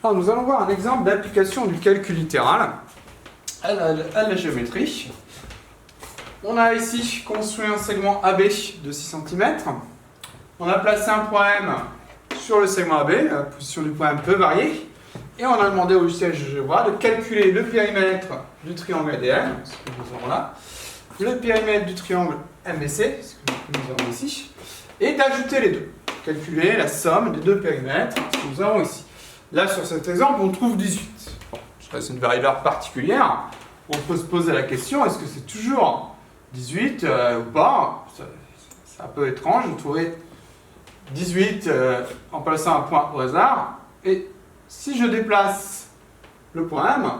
Alors, nous allons voir un exemple d'application du calcul littéral à la géométrie. On a ici construit un segment AB de 6 cm. On a placé un point M sur le segment AB. La position du point M peut varier. Et on a demandé au logiciel GeoGebra de calculer le périmètre du triangle ADM, ce que nous avons là, le périmètre du triangle MBC, ce que nous avons ici, et d'ajouter les deux. Calculer la somme des deux périmètres, ce que nous avons ici. Là, sur cet exemple, on trouve 18. Bon, c'est une variable particulière. On peut se poser la question, est-ce que c'est toujours 18 ou pas? C'est un peu étrange de trouver 18 en plaçant un point au hasard. Et si je déplace le point M,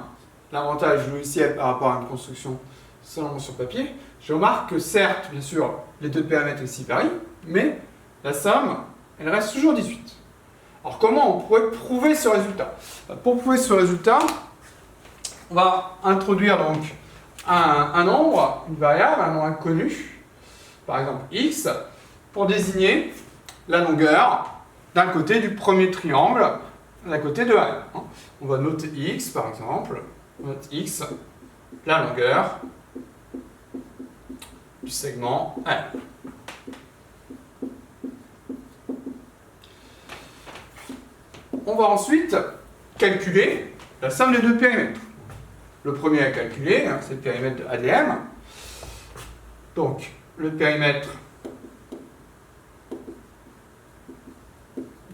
l'avantage logiciel par rapport à une construction seulement sur papier, je remarque que certes, bien sûr, les deux périmètres ici varient, mais la somme, elle reste toujours 18. Alors comment on pourrait prouver ce résultat? Pour prouver ce résultat, on va introduire donc un nombre, une variable, un nombre inconnu, par exemple x, pour désigner la longueur d'un côté du premier triangle, d'un côté de A. On va noter x, par exemple, on note x, la longueur du segment A. On va ensuite calculer la somme des deux périmètres. Le premier à calculer, c'est le périmètre de ADM. Donc, le périmètre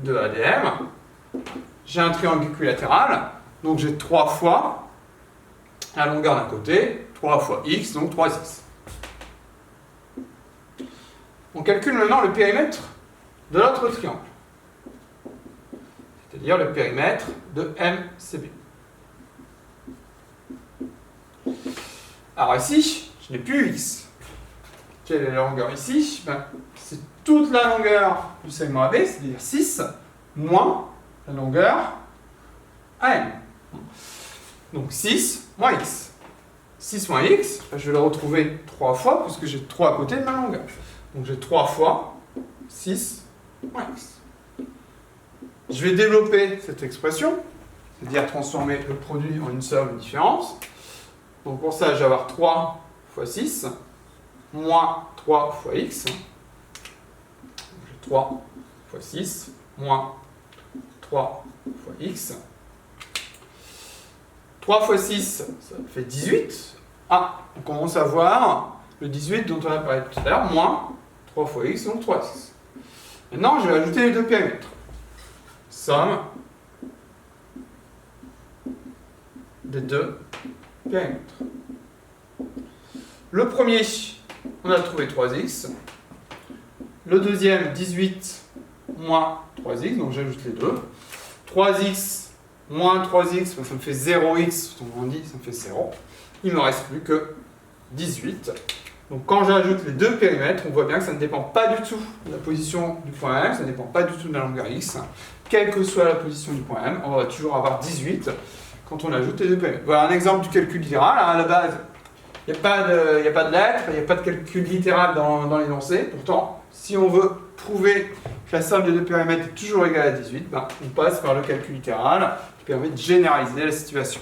de ADM, j'ai un triangle équilatéral, donc j'ai 3 fois la longueur d'un côté, 3 fois x, donc 3x. On calcule maintenant le périmètre de l'autre triangle, c'est-à-dire le périmètre de MCB. Alors ici, je n'ai plus x. Quelle est la longueur ici? C'est toute la longueur du segment AB, c'est-à-dire 6, moins la longueur AM. Donc 6 moins x. 6 moins x, je vais le retrouver 3 fois, puisque j'ai 3 à côté de ma longueur. Donc j'ai 3 fois 6 moins x. Je vais développer cette expression, c'est-à-dire transformer le produit en une somme, une différence. Donc pour ça, je vais avoir 3 fois 6, moins 3 fois x. Donc j'ai 3 fois 6, moins 3 fois x. 3 fois 6, ça fait 18. Ah, on commence à voir le 18 dont on a parlé tout à l'heure, moins 3 fois x, donc 3x. Maintenant, je vais ajouter les deux périmètres. Somme des deux périmètres. Le premier, on a trouvé 3x. Le deuxième, 18 moins 3x, donc j'ajoute les deux. 3x moins 3x, ça me fait 0x, donc on dit ça me fait 0. Il ne me reste plus que 18. Donc quand j'ajoute les deux périmètres, on voit bien que ça ne dépend pas du tout de la position du point M, ça ne dépend pas du tout de la longueur x. Quelle que soit la position du point M, on va toujours avoir 18 quand on ajoute les deux périmètres. Voilà un exemple du calcul littéral. À la base, il n'y a pas de lettres, il n'y a pas de calcul littéral dans l'énoncé. Pourtant, si on veut prouver que la somme des deux périmètres est toujours égale à 18, on passe par le calcul littéral qui permet de généraliser la situation.